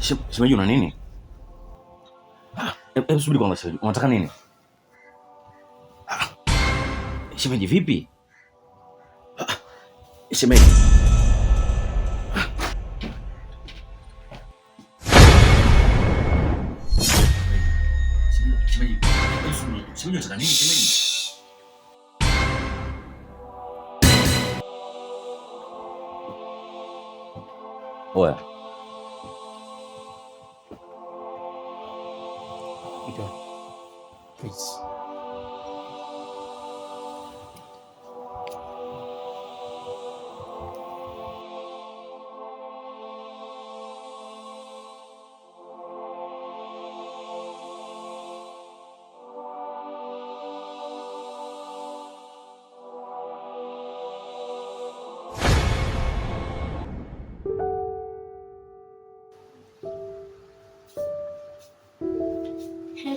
Shemeji una nini? Hebu subiri kwanza shemeji. Unataka nini? Shemeji vipi? Shemeji. Shemeji. Shemeji unataka nini shemeji? Oya. Please.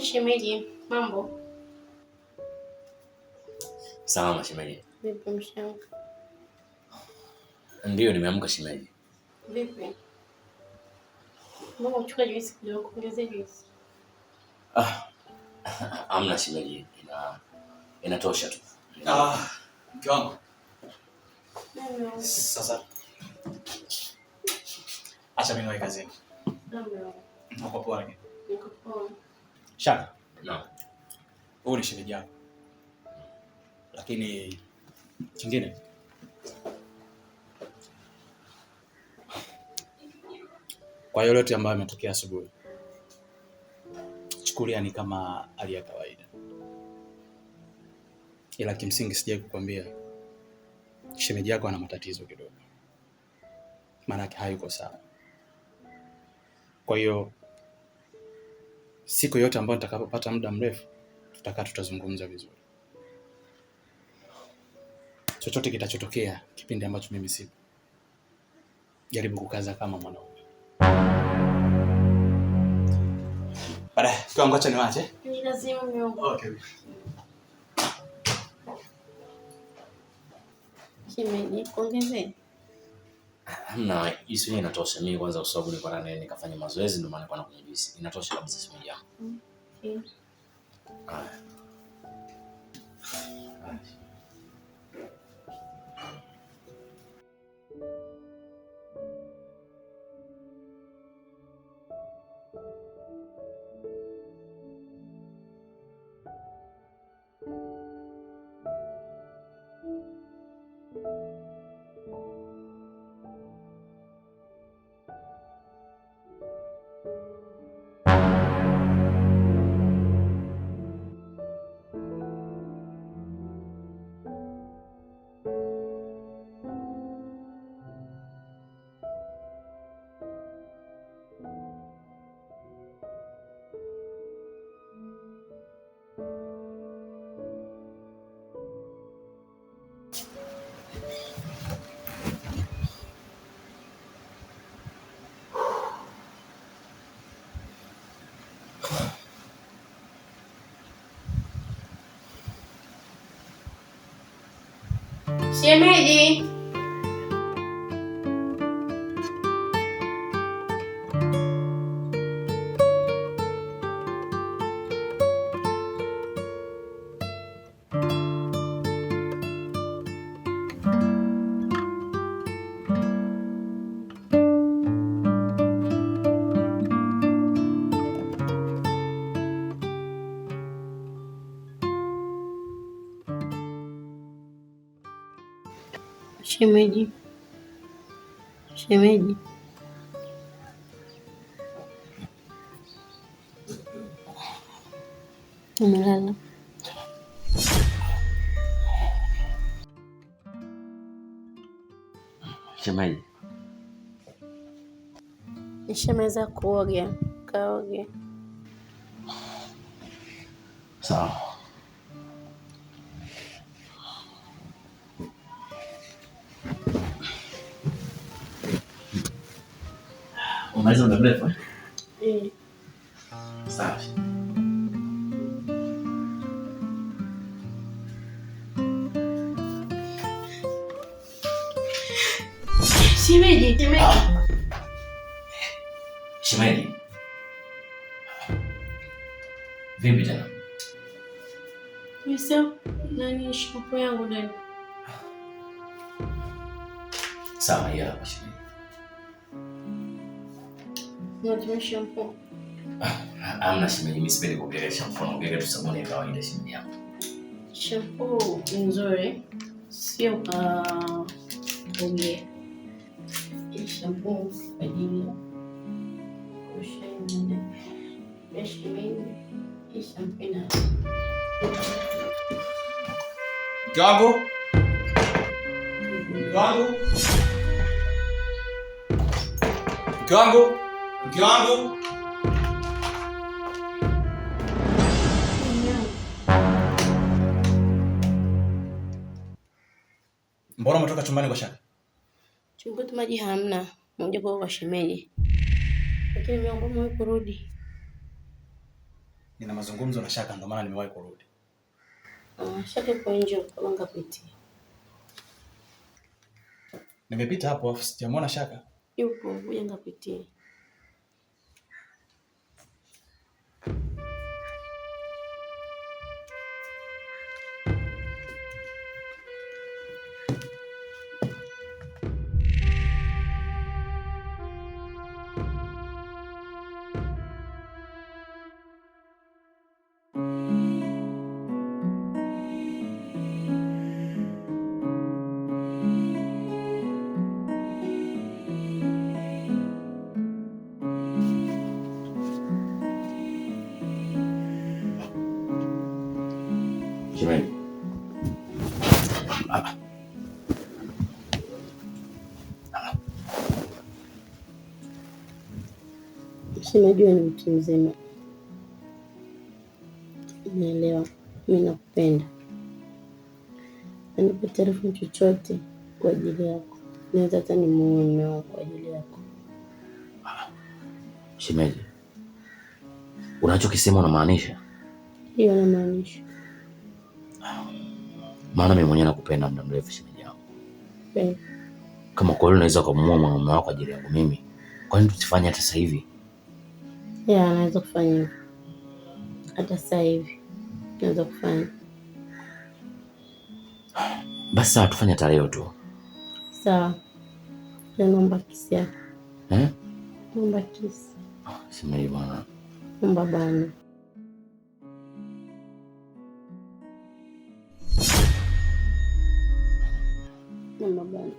Shemeji, mambo? Salama shemeji. Vipi mshangu? Ndio nimeamka shemeji. Vipi? Mbona uchukua juisi kidogo, kuongezea juisi? Amna shemeji. Inatosha tu. Mke wangu. Sasa. Acha mimi niwe kazini. Ndio. Uko poa lakini? Niko poa. Shaka. Naam. Wewe ni shemeji yako. Lakini kingine kwa yote ambayo yametokea asubuhi, chukulia ni kama hali ya kawaida. Ila kimsingi sijai kukwambia shemeji yako ana matatizo kidogo. Maana yake hayuko sawa. Kwa hiyo siku yote ambayo nitakapopata muda mrefu tutazungumza vizuri. Chochote kitachotokea kipindi ambacho mimi sipo, jaribu kukaza kama mwanaume. Baadaye, kwa ngoja niwache. Ni lazima miongo. Okay. Shemeji, kuongezea? Hamna, juisi yenyewe inatosha. Mimi kwanza usabu niko na nini nikafanya mazoezi ndio maana niko na kunywa juisi. Inatosha kabisa shemeji yangu. Okay. Shemeji. Shemeji. Shemeji. Umelala? Shemeji. Nishamaliza kuoga. Kaoge. Sawa. Umaliza muda mrefu? Sawa. Shemeji. Shemeji. Vipi tena? Nisema nani shampoo yangu ndani? Sawa, ya hapa shemeji. Natumia shampoo. Amna shemeji, mimi sipendi kupiga shampoo, napiga tu sabuni ya kawaida shemeji yangu. Shampoo nzuri, sio kuongea. Shampoo kwa ajili ya kuosha nywele. Shemeji, shampoo ina Gago. Mbona umetoka chumbani kwa Shaka? Chunguti maji hamna. Moja kwa shemeji. Lakini mimi ngomo kurudi. Nina mazungumzo na Shaka ndio maana nimewahi kurudi. Shaka kwa nje kama ngapiti. Nimepita hapo sijamwona Shaka. Yupo, ngoja ngapitie. Shemeji. Najua ni mtu mzima. Naelewa. Mimi nakupenda. Nipe taarifa chochote kwa ajili yako. Naweza hata nimuone kwa ajili yako. Shemeji. Unachokisema unamaanisha? Hiyo namaanisha. Maana mimi mwenyewe nakupenda muda mrefu shemeji yangu. Kama kweli unaweza kumuoa mume wako kwa ajili yangu mimi, kwa nini tusifanye hata sasa hivi? Naweza kufanya hivyo. Hata sasa hivi. Naweza kufanya. Basi sawa, tufanye hata leo tu. Sawa. Naomba kisi yako. Naomba kisi. Shemeji bwana. Naomba bana. Naomba bana.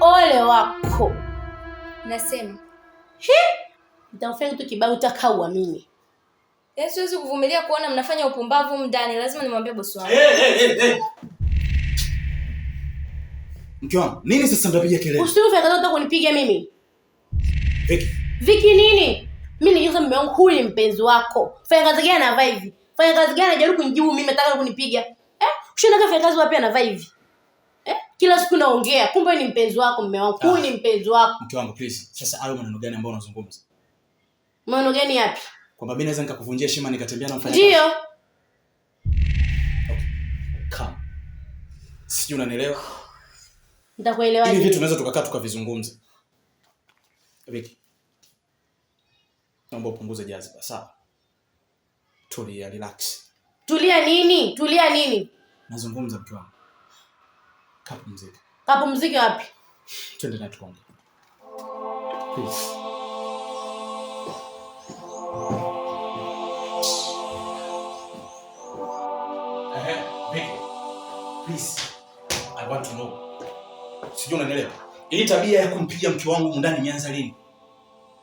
Ole wako. Nasema. Nitafanya kitu kibao utakauamini. Siwezi kuvumilia kuona mnafanya upumbavu ndani. Lazima nimwambie bosi wangu. Mke wangu, nini sasa mtapiga kelele? Usirufe kaza unataka kunipiga mimi. Vicky. Vicky nini? Mimi nijuza mume wangu huyu ni mpenzi wako. Fanya kazi gani anavaa hivi? Fanya kazi gani anajaribu kunijibu mimi nataka kunipiga? Ushinda kafanya kazi wapi anavaa hivi? Kila siku naongea, kumbe ni mpenzi wako mume wangu. Huyu ni mpenzi wako. Mke wangu please. Sasa hayo maneno gani ambayo unazungumza? Maneno gani yapi? Kwamba mimi naweza nikakuvunjia heshima nikatembea na mfanya. Ndio. Okay. Come. Sijui unanielewa? Nitakuelewa. Hivi vitu tunaweza tukakaa tukavizungumza. Vicky. Naomba upunguze jaziba, sawa? Tulia, relax. Tulia nini? Tulia nini? Nazungumza mke wangu. Kapumzika. Kapumzika wapi? Twende na tukonge. Please. Vicky. Please. I want to know. Sijui unanielewa? Hii tabia ya kumpiga mke wangu ndani imeanza lini?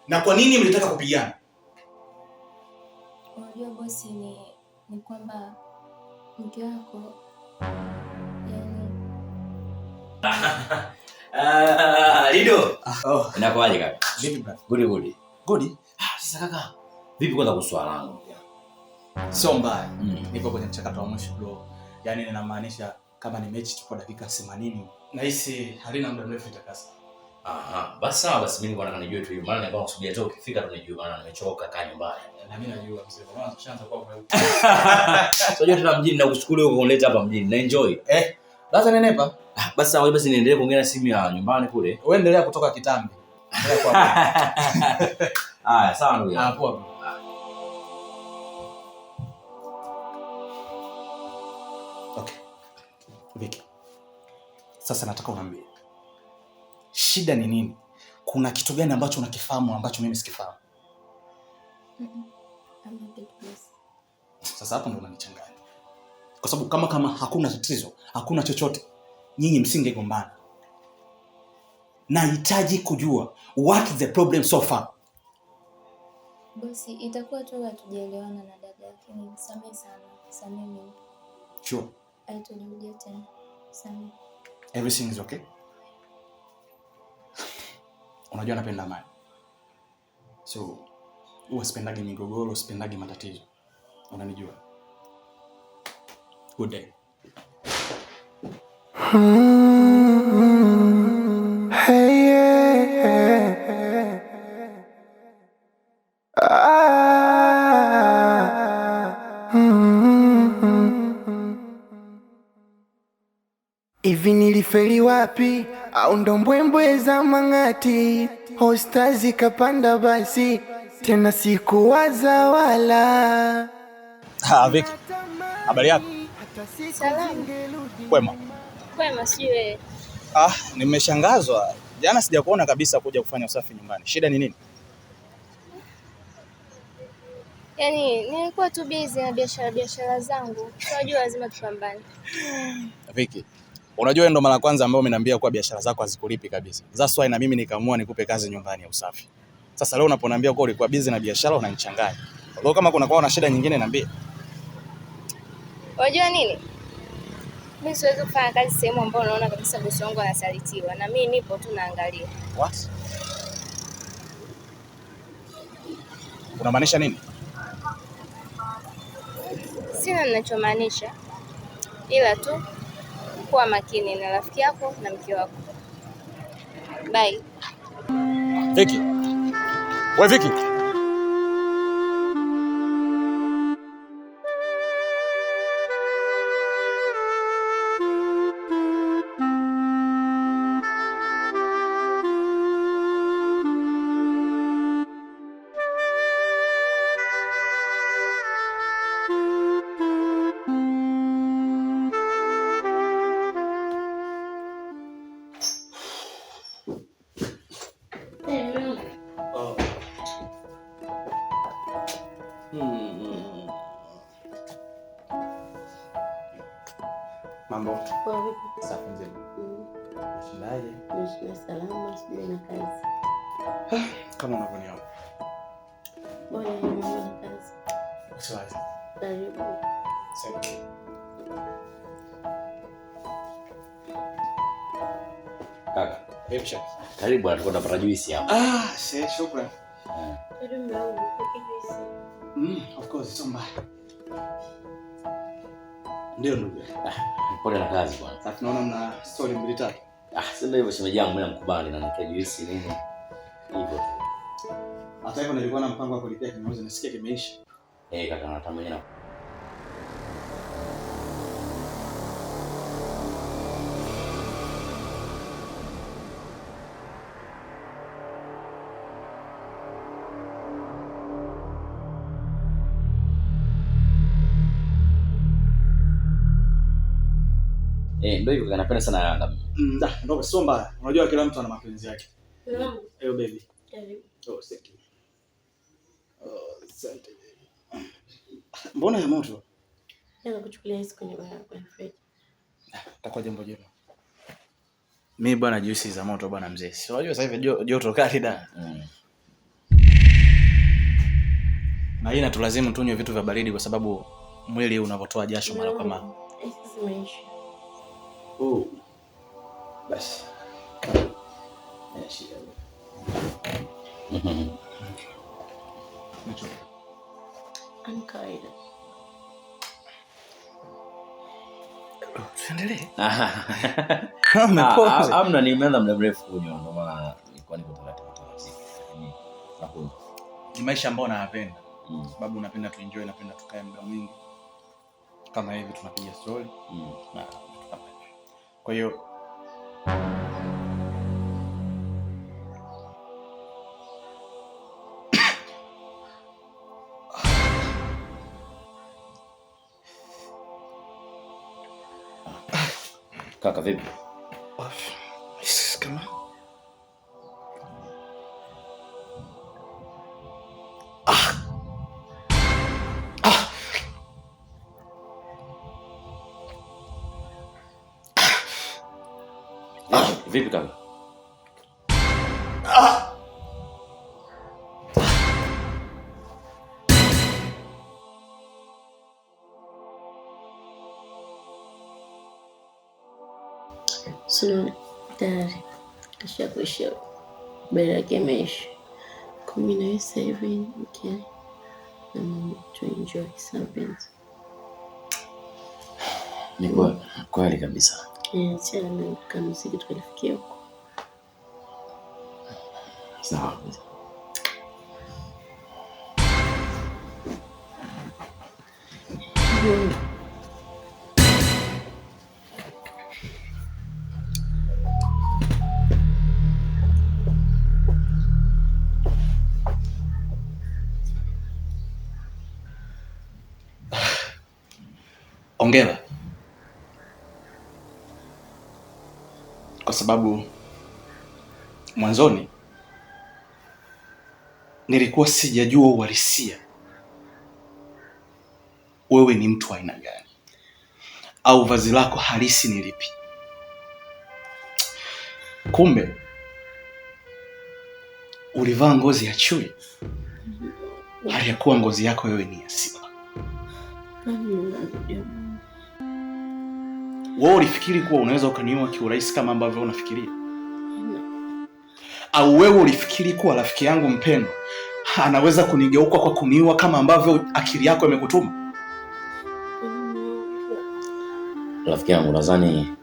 Na kwa nini mlitaka kupigana? Unajua bosi, ni kwamba mke wako Lido. Inakuaje kaka? Vipi bro? Good. Sasa kaka, vipi kwanza kuswala langu? Sio mbaya. Niko kwenye mchakato wa mwisho bro. Yaani ninamaanisha kama ni mechi tupo dakika 80 Nahisi halina muda mrefu itakasa. Aha, basi sawa, basi mimi bwana kanijue tu hiyo. Maana nilikuwa nakusubiria tu ukifika tu nijue, maana nimechoka kaa nyumbani. Na mimi najua mzee, kwa maana tushaanza kwa mweupe. Sio tena mjini na kushukuru wewe kunileta hapa mjini. Na enjoy. Basi nenepa. Basi sawa, basi niendelee kuongea na simu ya nyumbani kule. Wewe endelea kutoka kitambi. Endelea kwa hapo. Haya, sawa ndugu. Poa. Okay. Vicky. Sasa nataka uniambie. Shida ni nini? Kuna kitu gani ambacho unakifahamu ambacho mimi sikifahamu? Sasa hapo ndo unanichanganya. Kwa sababu kama hakuna tatizo, hakuna chochote, nyinyi msingegombana. Nahitaji kujua what is the problem so far. Bosi, itakuwa tu hatujaelewana na dada, lakini nisamehe sana. Samehe mimi. Sure. Haitarudia tena. Samehe. Everything is okay? Unajua napenda amani. So, huwa sipendagi migogoro, sipendagi matatizo. Unanijua. Good day. Hivi nilifeli wapi? Au ndo mbwembwe za mang'ati? Hostazi kapanda basi, tena sikuwaza wala. Vicky. Habari yako? Salamu. Kwema sio wewe. Nimeshangazwa. Jana sijakuona kabisa kuja kufanya usafi nyumbani. Shida ni nini? Yaani nilikuwa tu busy na biashara zangu. Unajua lazima tupambane. Vicky, unajua ndo mara kwanza ambayo umeniambia kwa biashara zako hazikulipi kabisa. That's why na mimi nikaamua nikupe kazi nyumbani ya usafi. Sasa leo unaponiambia kwa ulikuwa busy na biashara unanichanganya. Kwa hiyo kama kuna shida nyingine niambie. Unajua nini? Mimi siwezi kufanya kazi sehemu ambayo unaona kabisa bosi wangu anasalitiwa, na mimi nipo tu naangalia. What? Unamaanisha nini? Sina ninachomaanisha, ila tu kuwa makini na rafiki yako na mke wako. Bye. Vicky. Wewe Vicky. Mambo. Kwa vipi? Safi nzima. Unashindaje? Nishina salama, sijui na kazi. Kama unavyoniona. Bwana mama na kazi. Usiwazi. Karibu. Thank you. Kaka, Hepsha. karibu bwana, tuko tunapata juice hapa. Shukrani. Karibu mwanangu, ukijisi. Of course, it's mbaya. Ndio ndugu. Pole na kazi bwana. Sasa tunaona mna story mbili tatu. Sema hivyo shemeji yangu mimi namkubali na nikia juice nini. Hivyo. Hata hivyo nilikuwa na mpango wa kulipia kinyozi, nasikia kimeisha. Kaka natamani na ndio hivyo kanapenda sana Yanga. Ndio sio mbaya. Unajua kila mtu ana mapenzi yake. Baby. Karibu. Thank you. Asante. Mbona ya moto? Nataka kuchukulia hizo kwenye fridge. Itakuwa jambo jema. Mimi bwana juice za moto bwana mzee. Si unajua sasa hivi joto kali da. Na hii inatulazimu tunywe vitu vya baridi kwa sababu mwili unavotoa jasho mara kwa mara. Basi. Shida. Kawaida. Tuendelee. Amna nimeanza muda mrefu kunywa ndio maana nilikuwa niko taratibu. Ni maisha ambayo nayapenda. Sababu napenda tuenjoy, napenda tukae muda mwingi. Kama hivi tunapiga story. Na kwa hiyo kaka vipi? Kama vipi kaka? Sino tayari kisha kuisha bela yake imeisha. Kumi na sasa hivi okay. To enjoy something. Ni kweli kabisa. Chana na kama muziki tukafikia huko. Sawa. Hongera. Kwa sababu mwanzoni nilikuwa sijajua uhalisia wewe ni mtu aina gani au vazi lako halisi ni lipi. Kumbe ulivaa ngozi ya chui, hali ya kuwa ngozi yako wewe ni ya simba. Wewe ulifikiri kuwa unaweza ukaniua kiurahisi kama ambavyo unafikiria? Au wewe ulifikiri kuwa rafiki yangu mpendwa anaweza kunigeuka kwa kuniua kama ambavyo akili yako imekutuma? Rafiki yangu, nadhani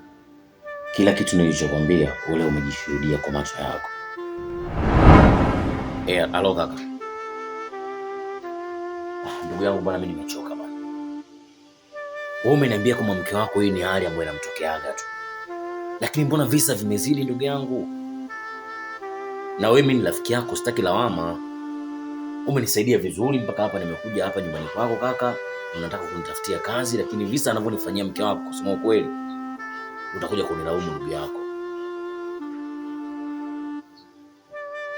kila kitu nilichokwambia ule umejishuhudia kwa macho yako. Alo kaka. Ndugu yangu bwana, mimi nimechoka bwana. Wewe umeniambia kama mke wako hii ni hali ambayo inamtokeaga tu. Lakini mbona visa vimezidi ndugu yangu? Na wewe mimi ni rafiki yako, sitaki lawama. Umenisaidia vizuri mpaka hapa nimekuja hapa nyumbani kwako kaka. Unataka kunitafutia kazi, lakini visa anavyonifanyia mke wako, kusema ukweli utakuja kunilaumu ndugu yako.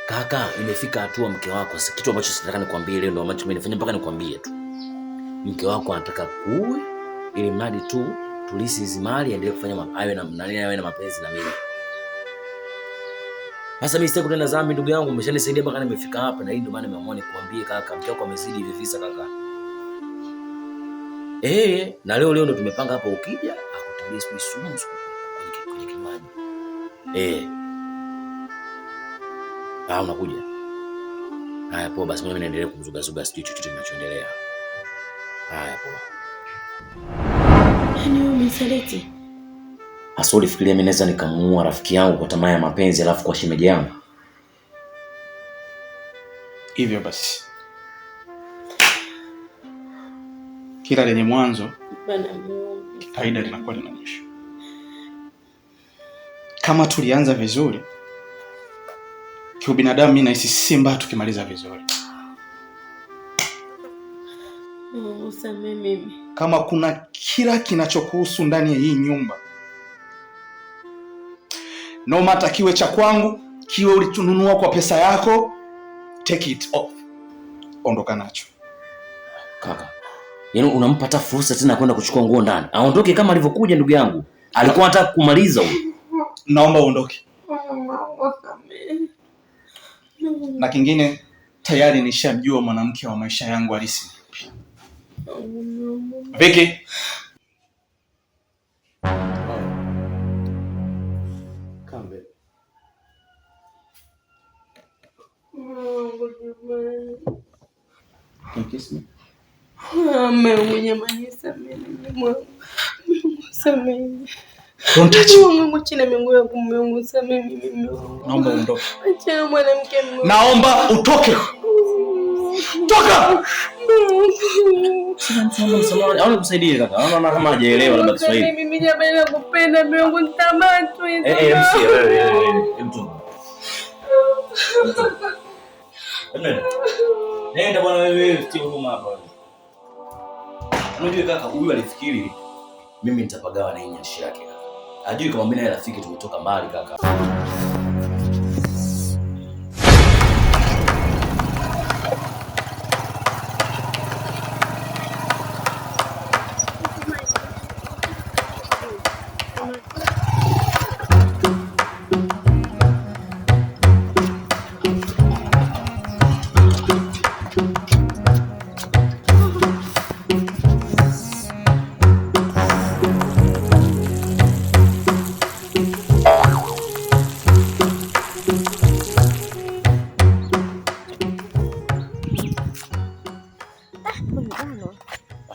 Kaka, imefika hatua mke wako, sasa kitu ambacho sitaka nikwambie leo ndio ambacho umenifanya mpaka nikwambie tu. Mke wako anataka kuwe ili mradi tu tulisi hizi mali aendelee kufanya awe na mapenzi na mimi. Sasa mimi sitaki kutenda dhambi ndugu yangu, umeshanisaidia mpaka nimefika hapa na hii ndio maana nimeamua nikwambie kaka, mke wako amezidi hivi visa kaka. Na leo ndio tumepanga hapa ukija akutilie sumu kwenye kinywaji. Unakuja. Haya poa basi, mimi naendelea kumzuga sijui chochote kinachoendelea. Haya poa. Yaani wewe umenisaliti? Asoli fikiria mimi naweza nikamuua rafiki yangu kwa tamaa ya mapenzi alafu kwa shemeji yangu. Hivyo basi, kila lenye mwanzo kaida linakuwa lina mwisho. Kama tulianza vizuri kiubinadamu, mimi nahisi simba tukimaliza vizuri. Mimi kama kuna kila kinachokuhusu ndani ya hii nyumba, no matter kiwe cha kwangu, kiwe ulitununua kwa pesa yako, take it off. Ondoka nacho. Kaka, yaani unampata fursa tena kwenda kuchukua nguo ndani. Aondoke kama alivyokuja ndugu yangu. Alikuwa anataka kumaliza huyo. Naomba uondoke. Na kingine, tayari nishamjua mwanamke wa maisha yangu halisi. Vicky. Come back. Can you kiss me? Mwenye manisa mimi. Samehe. Don't touch me. Mungu chini miguu yako Mungu, samehe mimi. Naomba uondoke. Acha mwanamke Mungu. Naomba utoke. Toka. Msamahani, au nikusaidie kaka? Naona kama hajaelewa labda Kiswahili. Mimi jamani nakupenda Mungu, nitamatu. MC wewe. Mtu. Nenda bwana wewe, sio huruma hapa. Unajua kaka, huyu alifikiri mimi nitapagawa na nyashi yake kaka. Hajui kama mimi na rafiki tumetoka mbali kaka.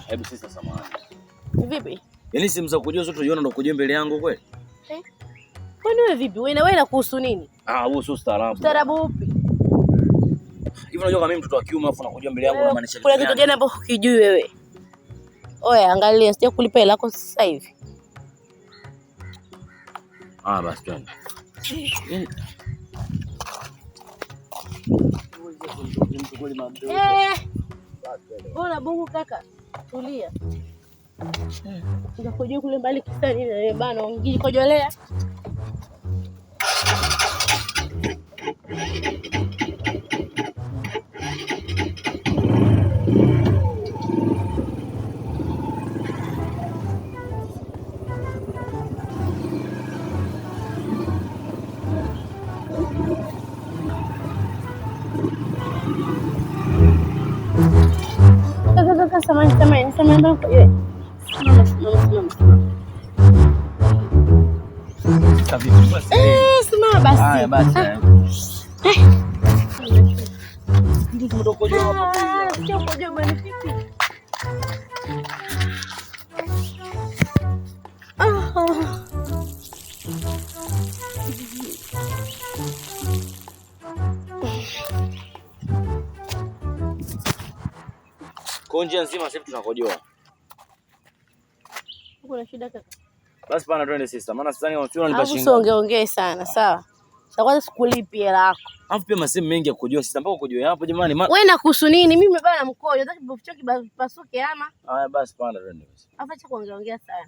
Hebu sasa samahani. Vipi? Yaani simu za kujua zote unaona ndo kujua mbele yangu kweli? Kwani wewe vipi? Wewe na kuhusu nini? Huo sio staarabu. Staarabu upi? Hivi unajua kama mimi mtoto wa kiume afu nakujua mbele yangu unamaanisha kuna kitu gani hapo ukijui wewe? Oya, angalia sija kulipa hela yako sasa hivi. Basi twende. Bona Mungu kaka, tulia. Ndio kule mbali kisa nini bana, ungijikojolea. Samahani. Simama basi. Haya basi. Ndio tumedokojoa hapa. Sio kojoa bwana vipi? Konje nzima sasa tunakojoa. Kuna shida kaka? Basi pana twende sister. Maana sasa unanipa Alafu shingo. ongee sana, sawa? Sasa kwanza sikulipi hela yako. Alafu pia masemu mengi ya kukojoa sister, mpaka kukojoa hapo jamani. Wewe na kuhusu nini? Mimi nimebana mkojo, nataka kibofu kipasuke ama? Haya basi pana twende basi. Acha kuongea sana.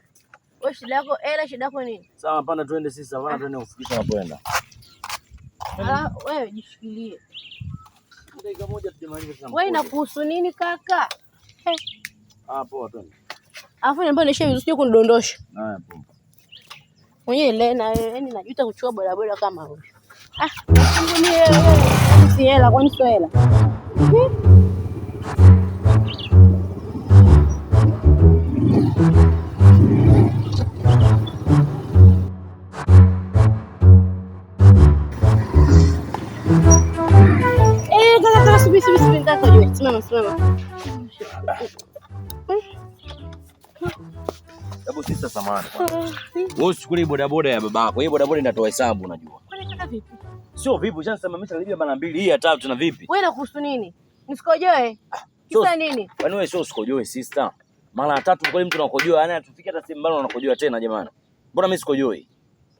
Wewe shida yako, shida yako nini? Sawa pana twende sister, pana twende kufikisha unapoenda. Wewe jishikilie. Dakika moja tujamaliza sana. Wewe na kuhusu nini kaka? Poa twende. Alafu niambia nishe vizuri sio kunidondosha. Haya poa. Mwenyewe Lena yaani najuta kuchukua bodaboda kama huyo. Si hela, kwani sio hela? Kaka subiri ndaka juu. Simama. Hebu sister samahani. Wewe usichukue bodaboda ya babako. Hii bodaboda inatoa hesabu unajua. Kwani kaka vipi? Sio vipi, ushasimamisha libia mara mbili, hii ya tatu na vipi? Wewe na kuhusu nini? Nisikojoe? Kisa nini? Kwani wewe sio usikojoe sister? Mara ya tatu kwa mtu anakojoa, yani atufike hata sehemu mbali unakojoa tena jamani. Mbona mimi sikojoe?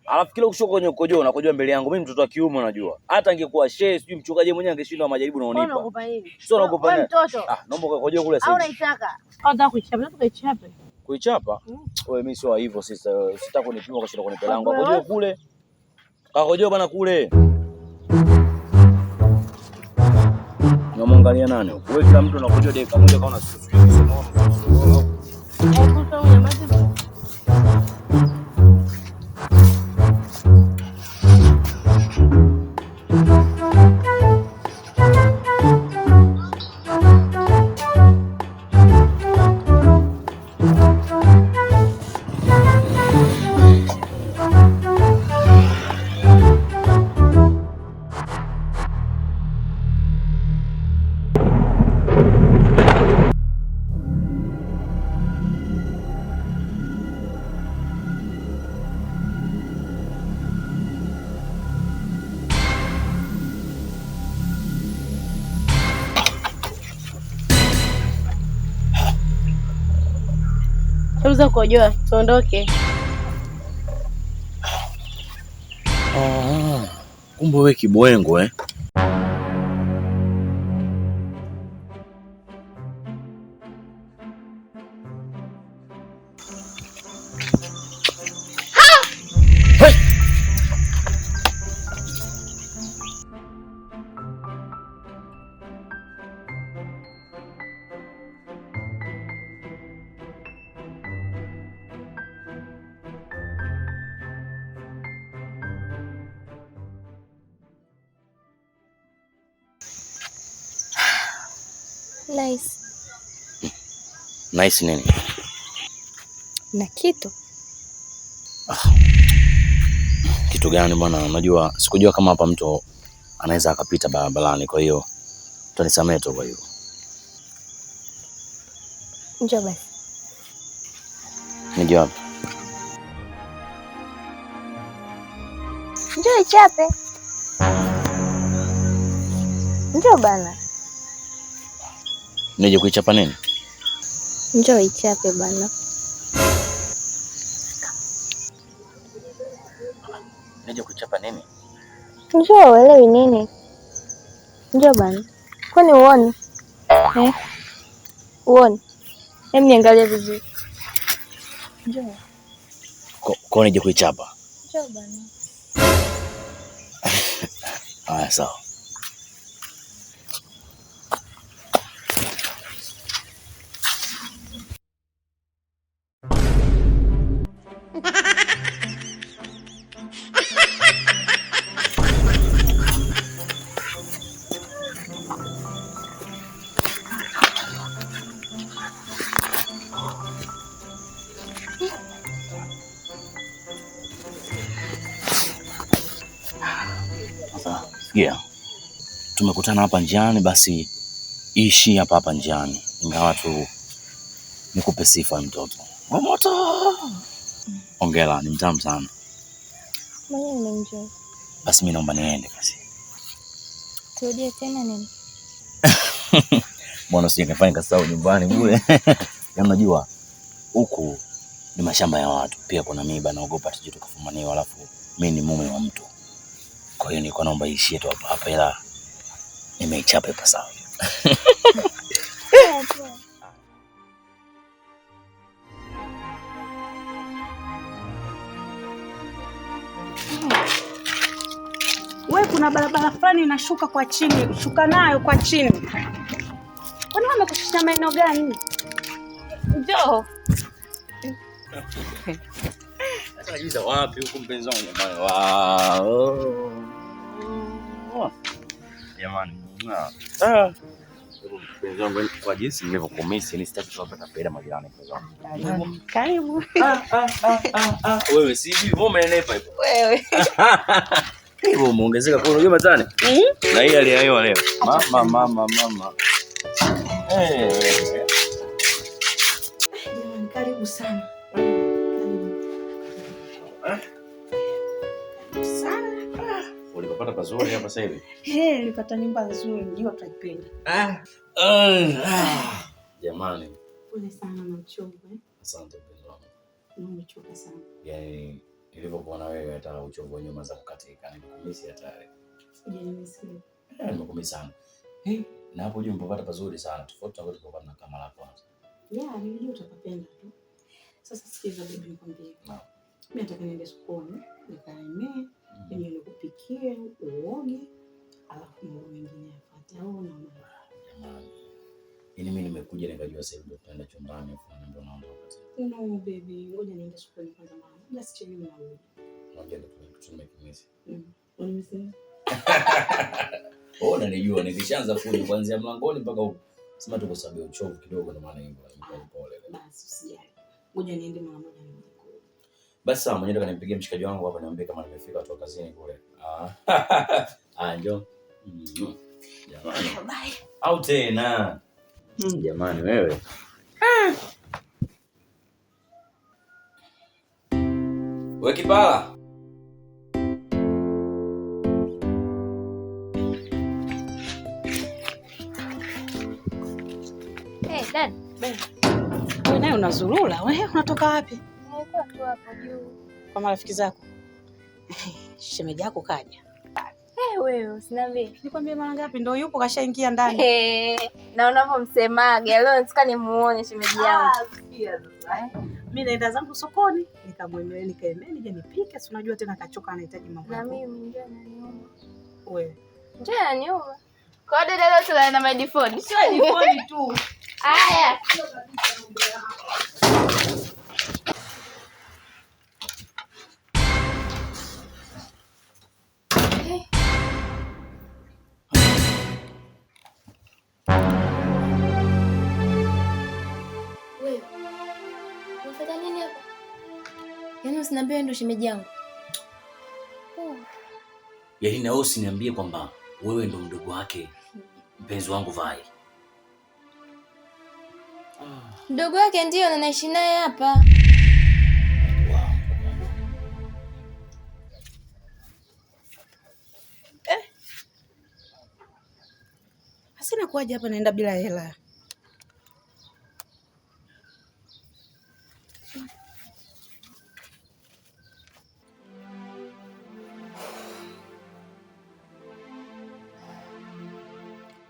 Alafu kila ukishoka kwenye kukojoa unakojoa mbele yangu. Mimi mtoto wa kiume unajua. Hata angekuwa shehe, sijui mchungaji mwenyewe angeshindwa majaribu na unipa. Unaogopa nini? Sio naogopa nini? Mtoto. Naomba ukojoe kule sasa. Au unaitaka? Au nataka kuichapa? Nataka kuichapa. Kuichapa? Wewe mimi sio hivyo sister. Sitaki kunipima kwa shida kunipa langu. Ukojoe kule. Kakojoe bana kule. Unamwangalia nani? Wewe kila mtu anakojoa dakika moja kama unasikia. Tuza kukojoa, tuondoke. Kumbe wewe kibwengo Nice. Nice nini? Na kitu. Kitu gani bwana? Unajua sikujua kama hapa mtu anaweza akapita barabarani, kwa hiyo utanisamehe tu kwa hiyo. Njoo basi. Nije wapi? Njoo ichape. Njoo bana. Nije kuichapa nini? Njoo ichape bana. Nije kuichapa nini? Njoo, uelewi nini? Njoo bana. Kwani uone? Uone. Hebu niangalie vizuri. Njoo. Kwa nije kuichapa? Njoo bana. Haya sawa. Yeah. Tumekutana hapa njiani, basi ishi hapa njiani. Ingawa tu nikupe sifa mtoto. Moto. Hongera, ni mtamu sana. Mwenye nimeenjoy. Basi mimi naomba niende basi. Turudie tena nini? Mbona usingefanya kasao nyumbani bure? Unajua huku ni mashamba ya watu, pia kuna miba, naogopa tuje tukafumaniwa, alafu mimi ni mume wa mtu. Kwa hiyo niko naomba ishie tu hapa ila nimeichapa hapa sawa. Wewe kuna barabara fulani inashuka kwa chini, shuka nayo kwa chini. Kwani wamekushusha maeneo gani? Njoo. Atajiza wapi huko mpenzi wangu jamani? Wow. Jamani. Mpenzi wangu kwa jinsi nilivyokumisi ni sitaki kupata pesa majirani mpenzi wangu. Karibu. Wewe si hivi wewe umenenepa hivyo. Wewe. Hivyo umeongezeka kwa unajua matani? Na hii aliayo leo. Mama. Karibu sana. Ulipata pazuri hapa sasa hivi? Nilipata nyumba nzuri, ndio tutaipenda. Jamani. Pole sana na uchovu. Asante mpenzi wangu. Nimechoka sana. Yaani nilivyokuwa na wewe hata uchovu wa nyuma za kukatika nimekumisi hatari. Sijanimisi. Nimekumisi sana. Na hapo juu mpopata pazuri sana. Tofauti na tulipopata na kama la kwanza. Nilijua utapenda tu. Sasa sikiza bibi nikwambie. Mimi nataka niende sokoni, nikaemee, nije nikupikie, uoge, alafu mambo mengine yafuate. Au na jamani. Mimi nimekuja nikajua sasa hivi tutaenda chumbani afu ndio naondoka. No baby, ngoja niende sokoni kwanza mama. Just chill na wewe. Ngoja tutume kimisi. Unamsema? Unanijua nikishaanza fujo kuanzia mlangoni mpaka huko. Sema tu kwa sababu ya uchovu kidogo ndio maana hivyo. Pole. Basi usijali. Ngoja niende mara moja nije. Basi sawa, mwenyewe nikampigia mshikaji wangu hapa niambie kama nimefika watu kazini kule. Njoo. Jamani. Bye. Au tena. Jamani wewe. Wewe kipala. Dad. naye unazurura. Wewe unatoka wapi? Nilikuwa tu hapo juu. Kwa marafiki zako. Shemeji yako kaja. Wewe usiniambie. Nikwambie mara ngapi ndio yupo kashaingia ndani. Na unapomsemaga leo nataka nimuone shemeji yangu. Mimi naenda zangu sokoni, nikamwemea nikaemea nije nipike, si unajua tena kachoka anahitaji mambo. Na mimi njoo ananiuma. Wewe. Njoo ananiuma. Kwa dada leo tunaenda na Mediford. Sio Mediford tu. Haya. Wewe. Unafanya nini hapa? Yaani usiniambie ndio shemeji yangu. Yaani na wewe usiniambie kwamba wewe ndo mdogo wake mpenzi wangu Vai. Mdogo wake ndio na naishi naye hapa. Hasina kuaje hapa naenda bila hela.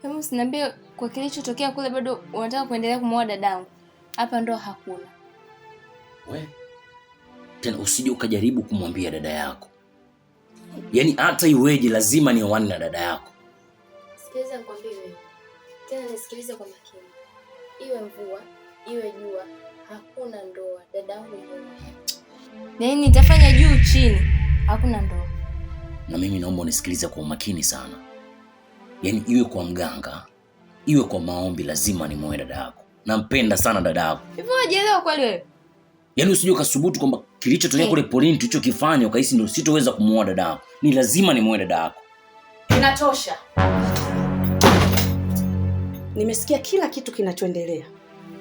Hebu usiniambie kwa kilichotokea kule bado unataka kuendelea kumuoa dadangu. Hapa ndo hakuna. We. Tena usije ukajaribu kumwambia dada yako. Yaani hata iweje lazima nioane na dada yako. Sikiliza nikwambie wewe. Tena nisikilize kwa makini. Iwe mvua, iwe jua, hakuna ndoa dadangu mmoja. Na nitafanya juu chini, hakuna ndoa. Na mimi naomba unisikilize kwa umakini sana. Yaani iwe kwa mganga, iwe kwa maombi lazima nimoe dada yako. Nampenda sana dada yako. Hivyo hujaelewa kweli wewe? Yaani usije ukasubutu kwamba kilichotokea kule polini tulichokifanya ukahisi ndio sitoweza kumuoa dada yako. Ni lazima nimoe dada yako. Inatosha. Nimesikia kila kitu kinachoendelea.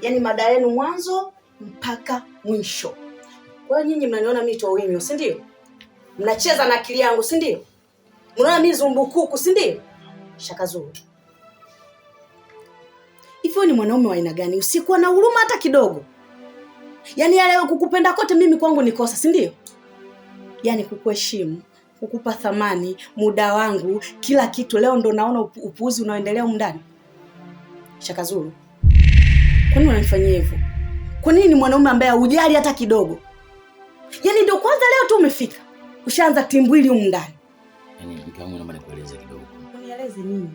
Yaani mada yenu mwanzo mpaka mwisho. Kwa hiyo nyinyi mnaniona mimi towimio, si ndio? Mnacheza na akili yangu, si ndio? Mnaona mimi zumbukuku, si ndio? Shaka Zulu. Hivyo ni mwanaume wa aina gani? Usikuwa na huruma hata kidogo. Yaani yale kukupenda kote mimi kwangu ni kosa, si ndio? Yaani kukuheshimu, kukupa thamani, muda wangu, kila kitu leo ndo naona upuuzi unaoendelea huko ndani. Shaka Zulu. Kwa nini unanifanyia hivyo? Kwa nini ni mwanaume ambaye hujali hata kidogo? Yaani ndio kwanza leo tu umefika. Ushaanza timbwili huko ndani. Yaani mke wangu naomba nikueleze kidogo. Unieleze nini?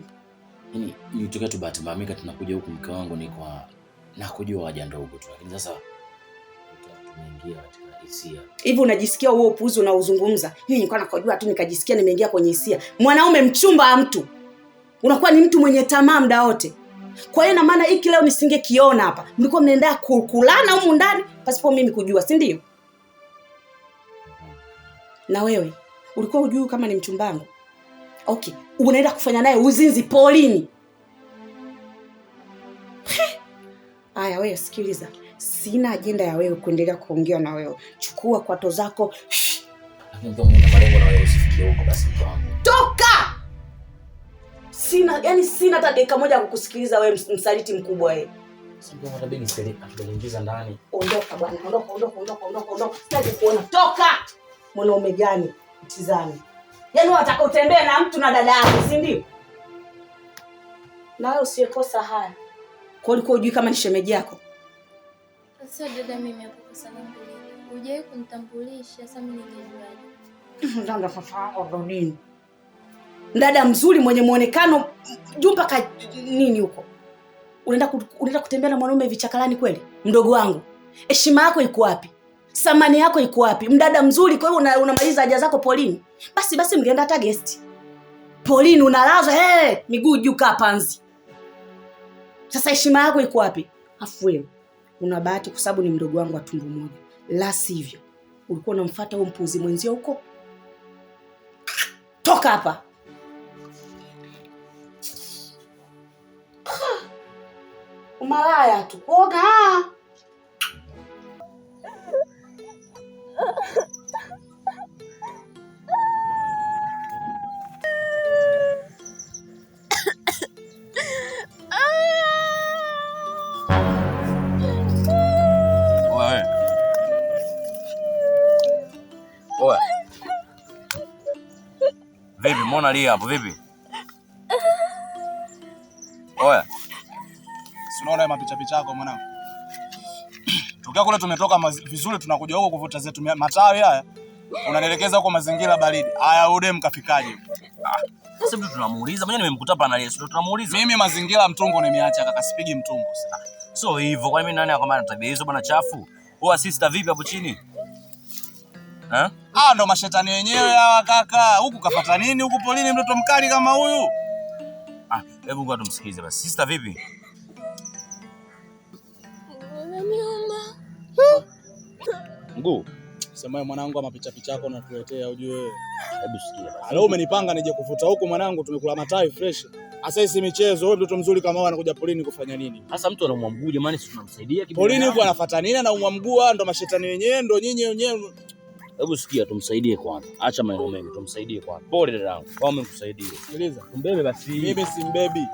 Yaani nilitokea tu bahati mbaya tunakuja huku mke wangu ni kwa nakujua waja ndogo tu. Lakini sasa tumeingia katika hisia. Hivi unajisikia wewe upuuzi unaozungumza? Mimi nilikuwa nakojua tu nikajisikia nimeingia kwenye hisia. Mwanaume mchumba wa mtu. Unakuwa ni mtu mwenye tamaa muda wote. Kwa hiyo na maana hiki leo nisingekiona hapa. Mlikuwa mnaenda kulana huko ndani pasipo mimi kujua, si ndio? Na wewe ulikuwa hujui kama ni mchumbangu? Okay, unaenda kufanya naye uzinzi polini. Aya wewe sikiliza. Sina ajenda ya wewe kuendelea kuongea na wewe. Chukua kwato zako. Lakini ndio mimi na malengo na wewe usifikie huko basi mke wangu. Toka! Sina hata dakika moja kukusikiliza wewe msaliti mkubwa wewe. Sio hata begi seli atuingiza ndani. Ondoka bwana, ondoka. Sitaki kuona. Toka! Mwanaume gani? Mtizame. Yaani unataka utembee na mtu na dada yake, si ndio? Na wewe usiyekosa haya. Kwa ulikuwa hujui kama ni shemeji yako? Sasa dada mimi hapo kwa sababu hujai kunitambulisha, sasa mimi ningejuaje? Ndanga fafa nini? Dada mzuri mwenye muonekano juu mpaka nini huko? Unaenda kutembea na mwanaume vichakalani kweli? Mdogo wangu. Heshima yako iko wapi? Samani yako iko wapi? Mdada mzuri kwa hiyo unamaliza haja zako polini. Basi mngeenda hata guest. Polini unalaza miguu juu kaa panzi. Sasa heshima yako iko wapi? Afu wewe una bahati kwa sababu ni mdogo wangu wa tumbo moja. La sivyo ulikuwa unamfuata huyo mpuzi mwenzio huko. Toka hapa. Umalaya tu. Oga. Mbona lia hapo vipi? Oya. Si unaona mapicha picha yako mwanangu? Tukia kule tumetoka vizuri tunakuja huko kuvuta zetu matawi haya. Unanielekeza huko mazingira baridi. Haya ude mkafikaje? Sasa mtu tunamuuliza, mwenyewe nimemkuta hapa analia, sio tunamuuliza. Mimi mazingira mtungo nimeacha kaka, sipigi mtungo sana. So hivyo kwa mimi nani akwambia na tabia hizo bwana chafu? Wewe sister vipi hapo chini? Ndo mashetani wenyewe hawa kaka. Huku kafuata nini huku polini mtoto mkali kama huyu? Hebu ngoja tumsikize basi. Sister vipi? Mguu. Sema mwanangu mapicha picha yako unatuletea ujue. Hebu sikia. Leo umenipanga nije kuvuta huku mwanangu, tumekula matawi fresh. Sasa hizi michezo, wewe mtoto mzuri kama wewe anakuja polini kufanya nini? Sasa mtu anaumwa mguu jamani, sisi tunamsaidia kidogo. Polini huko anafuata nini? Anaumwa mguu, ndo mashetani wenyewe, ndo nyinyi wenyewe. Hebu sikia, tumsaidie kwanza. Acha maneno mengi, tumsaidie kwanza. Pole dadangu. Kwa nini mkusaidie? Sikiliza. Mbebe basi. Mimi si mbebi.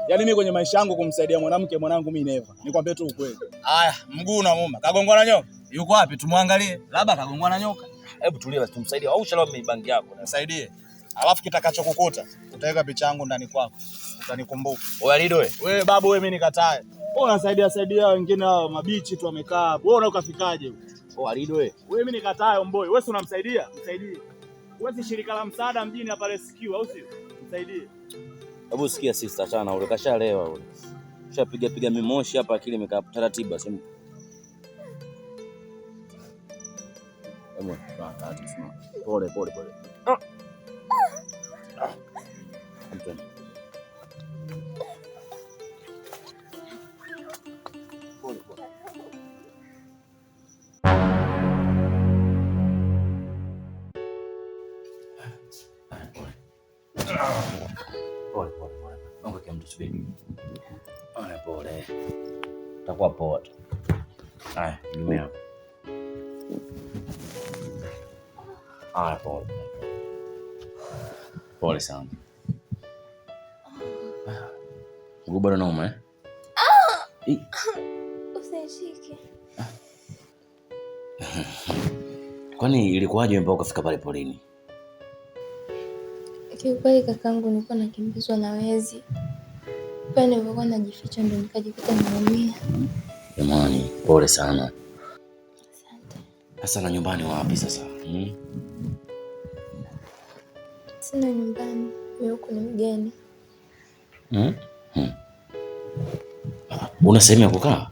Yaani mimi kwenye maisha yangu kumsaidia mwanamke mwanangu mimi never. Nikwambie tu ukweli. Haya, mguu unamuuma. Kagongwa na nyoka. Yuko wapi? Tumwangalie. Labda kagongwa na nyoka. Hebu tulia basi tumsaidie. Au shalom mibangi yako. Nisaidie. Alafu kitakachokukuta, utaweka picha yangu ndani kwako. Utanikumbuka. Oya Lido wewe babu wewe mimi nikatae. Wewe unasaidia wengine hao mabichi tu wamekaa hapo. Wewe unakafikaje? Oya Lido wewe mimi nikatae mboi. Wewe si unamsaidia? Msaidie. Wewe si shirika la msaada mjini hapa rescue au sio? Msaidie. Hebu sikia sister, achana ule kashalewa ule. Ushapiga mimoshi hapa, akili imekaa taratibu basi. Pole. Pole. Mungu kia mtu subiri. Pole. Utakuwa poa tu. Haya, nimea. Pole. Pole sana. Mguu bado unauma Usishike. Kwani ilikuwaje mpaka ukafika pale polini? Kiukweli kakangu, nilikuwa nakimbizwa na wezi. Pale nilipokuwa najificha ndo nikajikuta nimeumia. Jamani, pole sana. Asante. Sasa na nyumbani wapi sasa? Sina nyumbani, mimi huko ni mgeni. Una sehemu ya kukaa?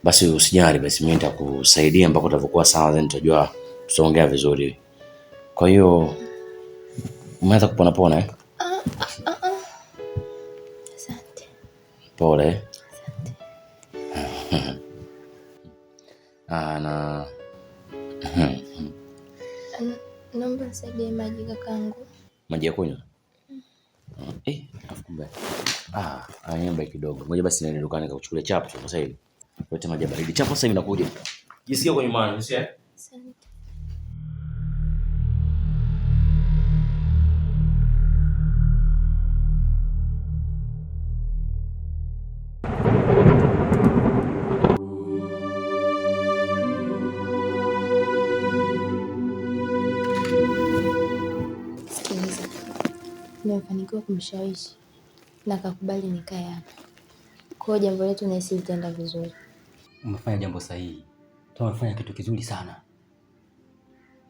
Basi usijali, basi mimi nitakusaidia mpaka utakapokuwa sawa, then tutajua tutaongea vizuri. Kwa hiyo umeanza kupona Asante. Pole. Asante. Naomba nisaidie maji kakangu. Maji ya kunywa? Afukumbe. Nyumba kidogo. Ngoja basi niende dukani nikakuchukulia chapu sasa hivi. Lete maji baridi. Chapu sasa hivi nakuja. Jisikia kwenye maana, usiye? Asante. Nimefanikiwa kumshawishi na akakubali nikae hapa. Kwa hiyo jambo letu nahisi litaenda vizuri. Umefanya jambo sahihi. Tumefanya kitu kizuri sana.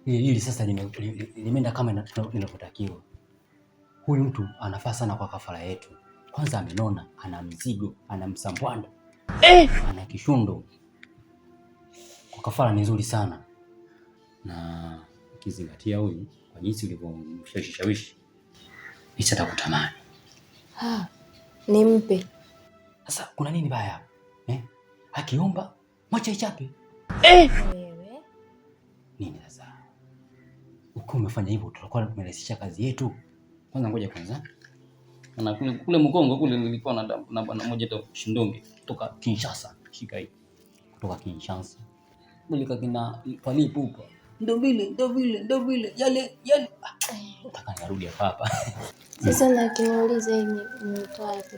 Hili sasa limeenda kama inavyotakiwa. Huyu mtu anafaa sana kwa kafara yetu. Kwanza amenona, ana mzigo, ana msambwanda. Ana kishundo. Kwa kafara ni nzuri sana. Na ukizingatia huyu kwa jinsi ulivyomshawishi nitakutamani. Nimpe. Sasa kuna nini baya? Akiomba macho ichape. Wewe. Nini sasa? Ukiwa umefanya hivyo tutakuwa tumerahisisha kazi yetu. Kwanza ngoja kwanza. Na kule Mkongo kule nilikuwa na bwana mmoja tu Shindonge kutoka Kinshasa. Shika hii. Kutoka Kinshasa. Mulika kina palipupa. Ndio vile. Yale. Nataka nirudi hapa. Sasa na kimuuliza hivi nimetoa wapi?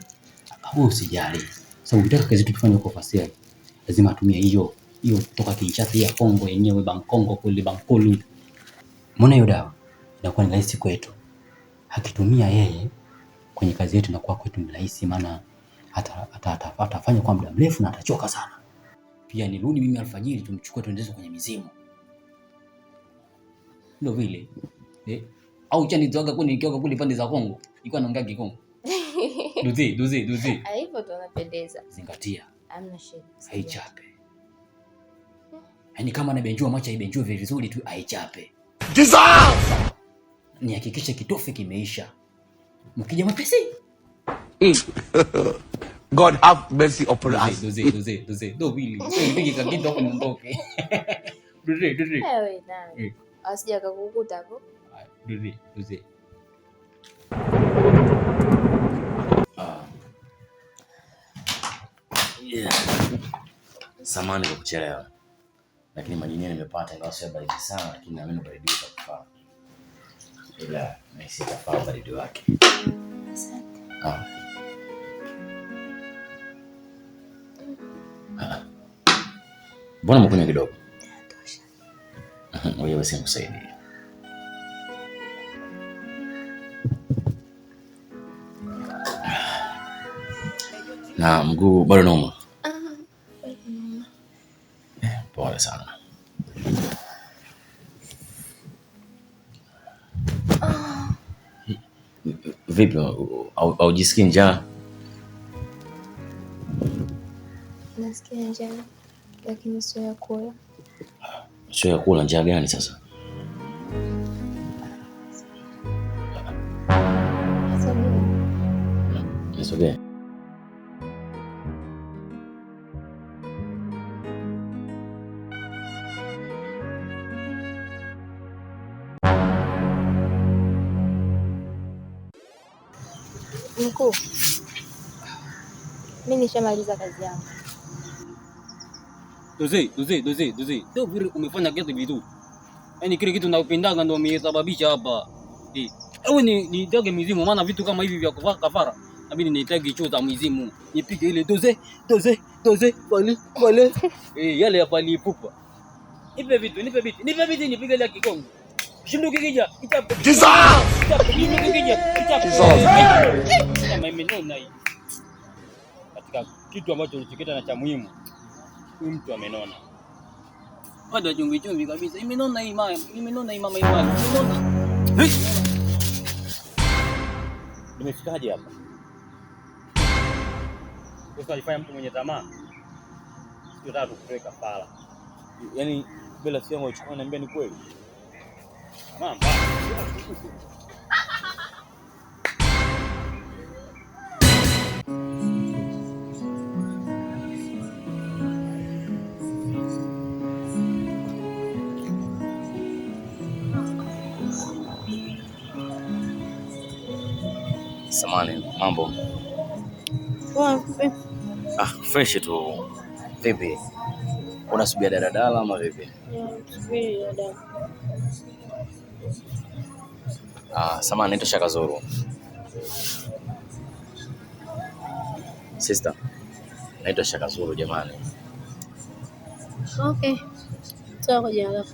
Wewe usijali. Sababu ukitaka kazi tufanye kwa fasili, lazima atumie hiyo kutoka Kinshasa ya Kongo yenyewe Bankongo kule Bankolu. Mbona hiyo dawa inakuwa ni rahisi kwetu. Akitumia yeye kwenye kazi yetu inakuwa kwetu ni rahisi, maana atafanya kwa muda mrefu na atachoka sana. Pia nirudi mimi alfajiri tumchukue tuendeze kwenye mizimu. Ndio vile. Au chani toka kuni nikioka kule pande za Kongo. Iko naongea Kikongo. Duzi. Hivyo tu anapendeza. Zingatia. Hamna shida. Haichape. Yaani kama anabenjua macho ibenjue vizuri tu aichape. Ni hakikisha kitofe kimeisha. Mkija mapesi. God have mercy upon us. Duzi. Do vile. Nipige kakito hapo niondoke. Duzi. Wewe nani? Asije akakukuta hapo. Duzi. Yeah. Samahani kwa kuchelewa. Lakini maji yenyewe nimepata ingawa sio baridi sana, lakini naamini baridi itakufaa. Ila nahisi itafaa baridi wake. Asante. Mbona mkunywa kidogo? Tosha. Wewe basi nikusaidie. Na mguu bado nauma? Pole sana. Vipi, haujisikii njaa? Nasikia njaa, lakini sio ya kula. Sio ya kula? Njaa gani sasa? Nisogee. Mkuu, mimi nishamaliza kazi yangu. Duzi. Ndio vile umefanya kitu vizuri. Yaani kile kitu naupendanga ndio umesababisha hapa. Ewe ni dage mizimu, maana vitu kama hivi vya kuvaa kafara. Inabidi nitagi chuo za mizimu. Nipige ile doze wale. Yale ya pali pupa. Nipe vitu, nipige ile ya Kikongo. Shindu kikija, itapo. Jesus! Katika kitu ambacho ulichoketa na cha muhimu. Huyu mtu amenona. Hadi chumvi kabisa. Imenona hii mama, imenona. Nimefikaje hapa? Sasa alifanya mtu mwenye tamaa. Sio tatu kuweka pala. Yaani bila sio yangu chukua niambia ni kweli. Mama. Samahani, mambo? Fresh tu. Vipi? Unasubia daladala ama vipi? Subiri dada. Samahani, naitwa Shaka Zuru. Sister, naitwa Shaka Zuru jamani. Okay. Sawa kwa jina lako.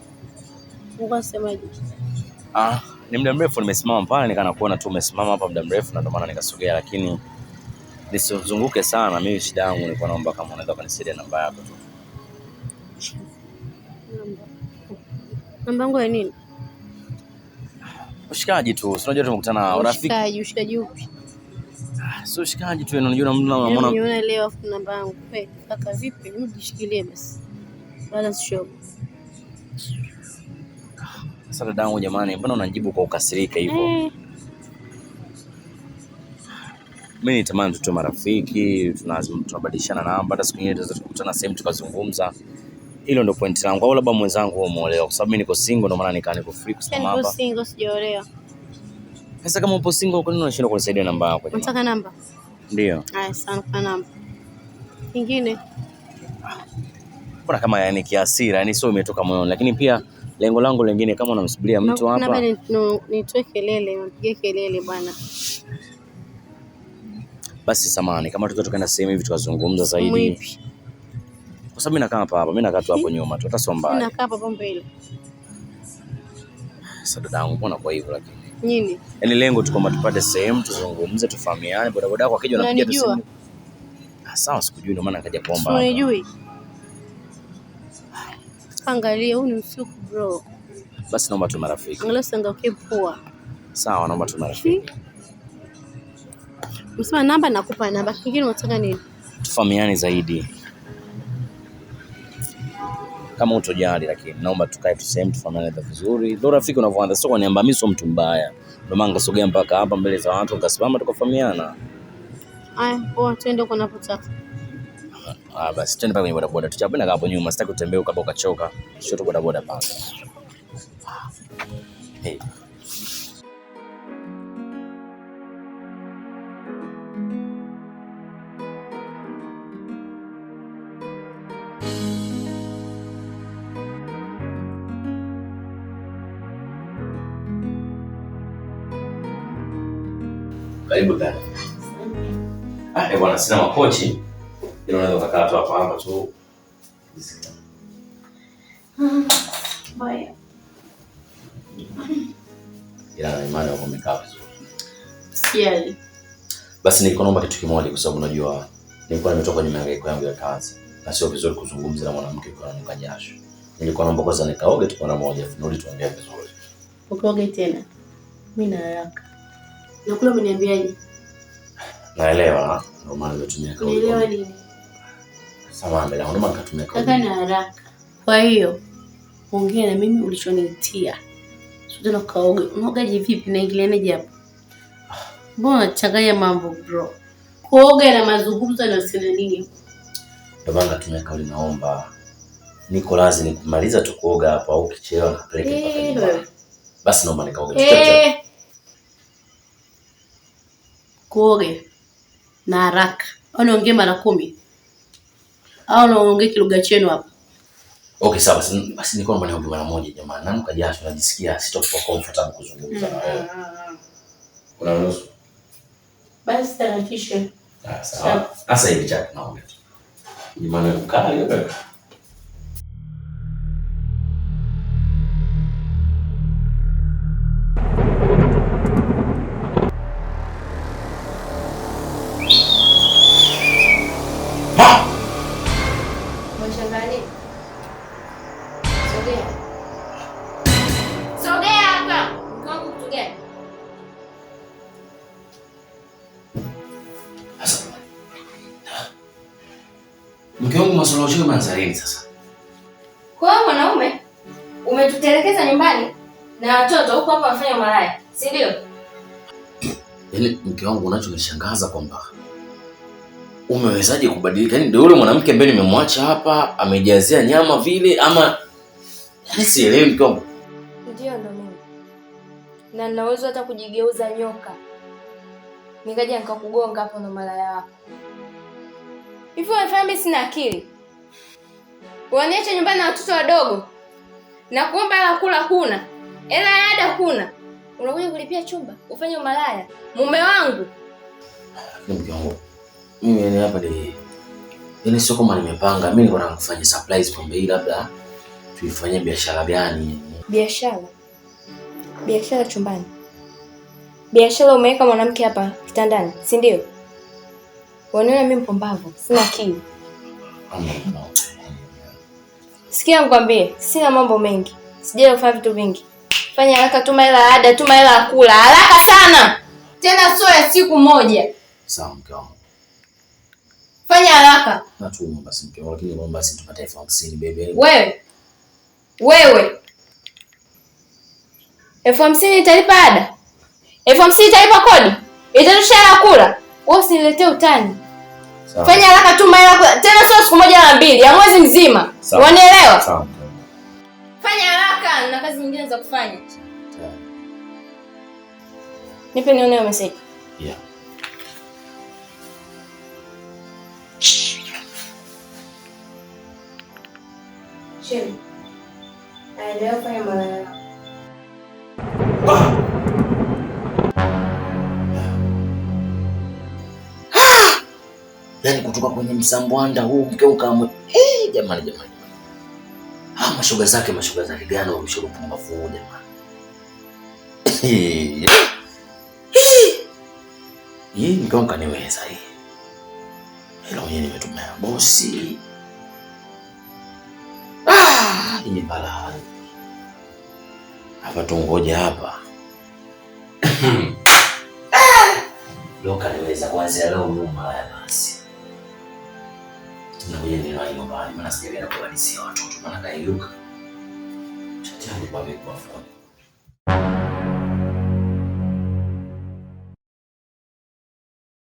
Mungu asemaje? Ni muda mrefu nimesimama pale nikana kuona tu umesimama hapa muda mrefu na ndio maana nikasogea, lakini nisizunguke sana. Mimi shida yangu nilikuwa naomba kama unaweza kunisaidia namba yako tu. Namba yangu ya nini? Ushikaji tu. Unajua tumekutana rafiki. Ushikaji upi? Sio ushikaji tu, unajua unaona. Niona leo afu namba yangu. Kaka vipi? Nijishikilie basi. Wala sio. Sasa dadangu jamani, mbona unajibu kwa ukasirika hivyo? Mimi nitamani tutoe marafiki, tunabadilishana namba, hata siku nyingine tunaweza kukutana sehemu tukazungumza. Hilo ndio point langu. Au labda mwenzangu wewe umeolewa, kwa sababu mimi niko single ndio maana niko free kusema hapa. Niko single, sijaolewa. Sasa kama upo single, kwa nini unashindwa kunisaidia namba yako? Unataka namba? Ndio. Haya, sana kwa namba. Kingine? Mbona kama yani kiasira, yani sio umetoka moyoni, lakini pia lengo langu lingine kama unamsubiria mtu hapa. Namba nitoe kelele, mpige kelele bwana. Basi samahani, kama tukaenda sehemu hivi tukazungumza zaidi. Kwa sababu mimi nakaa hapa, mimi nakaa tu hapo nyuma tu, hata sio mbali. Mimi nakaa hapa mbele. Sasa dadangu, mbona kwa hivyo lakini? Nini? Yaani lengo tu kwamba tupate sehemu tuzungumze, tufahamiane. Bodaboda yako akija unapiga tu simu. Sawa, sikujui ndio maana nikaja kuomba. Unijui? Angalia, huu ni usiku bro. Basi naomba tu marafiki. Angalia usiangalie poa. Sawa, naomba tu marafiki. Msema namba nakupa namba. Kingine unataka nini? Tufahamiane zaidi. Kama utojali lakini naomba tukae tu sehemu tufahamiane vizuri. Ndio rafiki unavyoanza, sio kwaniambia mimi sio mtu mbaya. Ndio maana ngasogea mpaka hapa mbele za watu nikasimama tukafahamiana. Aya, poa, twende uko unapotaka. Basi twende pale kwenye bodaboda. Tuchapenda hapo nyuma, sitaki utembee ukaba ukachoka. Sio tu bodaboda pale. Hey. Karibu dada. Bwana, sina makochi. Ila unaweza kukaa tu hapa tu. Bye. Ila imani yako imekaa vizuri. Siali. Basi nilikuwa naomba kitu kimoja kwa sababu unajua nilikuwa nimetoka kwenye mihangaiko yangu ya kazi. Na sio vizuri kuzungumza na mwanamke kwa nuka jasho. Nilikuwa naomba kwanza nikaoge tu kwa moja, ndio tuongee vizuri. Ukaoge tena. Mimi na haraka. Na kule umeniambiaje? Naelewa, ndio maana nimetumia kauli. Unaelewa nini? Sawa, ndio maana nikatumia kauli. Kaka na haraka. Kwa hiyo ongea na mimi ulichoniitia. Sio na kaoge. Unaogaje vipi na ingilianeje hapo? Mbona unachanganya mambo bro? Kuoga na mazungumzo na sina nini? Ndio maana nikatumia kauli, naomba niko lazima nikumaliza tu kuoga hapo au kichelewa napeleke mpaka nyumbani. Basi naomba nikaoge. Kuoge na haraka. Au niongee mara 10? Au naongea kilugha chenu hapa? Okay, sawa. Basi niko naomba niongee mara moja jamani. Nanuka jasho, najisikia sitokuwa comfortable kuzungumza na wewe. Unaruhusu? Basi tarakisha. Sawa. Sasa hivi cha naomba. Ni maana ukali wewe. Mke wangu masuala ya manzareni sasa. Kwa hiyo mwanaume umetutelekeza nyumbani na watoto huko hapa wanafanya malaya, si ndio? Yaani mke wangu unachonishangaza kwamba umewezaje kubadilika? Yaani ndio yule mwanamke ambaye nimemwacha hapa amejazia nyama vile ama yaani sielewi mke wangu. Ndio ndo mimi. Na ninaweza hata kujigeuza nyoka. Nikaja nikakugonga hapo na malaya yako. Hivi unafanya mimi sina akili? Waniacha nyumbani na watoto wadogo. Na kuomba hela kula huna. Hela ya ada huna. Unakuja kulipia chumba, ufanye malaya. Mume wangu. Mke wangu. Mimi yani hapa ni sio kama nimepanga. Mimi niko nataka kufanya surprise pombe hii, labda tuifanye biashara gani? Biashara? Biashara chumbani. Biashara umeweka mwanamke hapa kitandani, si ndio? Wanaona mimi mpumbavu, sina akili. Sikia nikwambie, sina mambo mengi. Sijaje kufanya vitu vingi. Fanya haraka, tuma hela ada, tuma hela ya kula. Haraka sana. Tena sio ya siku moja. Sawa mke wangu. Fanya haraka. Natuma basi mke wangu, lakini naomba basi tupate 50 bebe. Wewe. 50 italipa ada? 50 italipa kodi? Itatosha ya kula? Wewe usiniletee utani. Sawa. Fanya haraka, tuma hela tena sio siku moja na 2, ya mwezi mzima. Unanielewa? Sawa. Fanya haraka, na kazi nyingine za kufanya. Sawa. Nipe nione message. Yeah. Sheri. Leo fanya malaya. Yaani kutoka kwenye msambwanda huu mke ukamwe. Jamani. Mashoga zake gani wamshoro pumbavu jamani. Hii mgongo kaniweza hii. Hilo mwenyewe nimetumia bosi. Hii balaa. Hapa tungoje hapa. Leo kaniweza kuanzia leo nyuma ya basi. Ngoja niwahi nyumbani, maana sijaenda kuwadisia watoto, maana kairuka. Chati yangu kwa mikoa.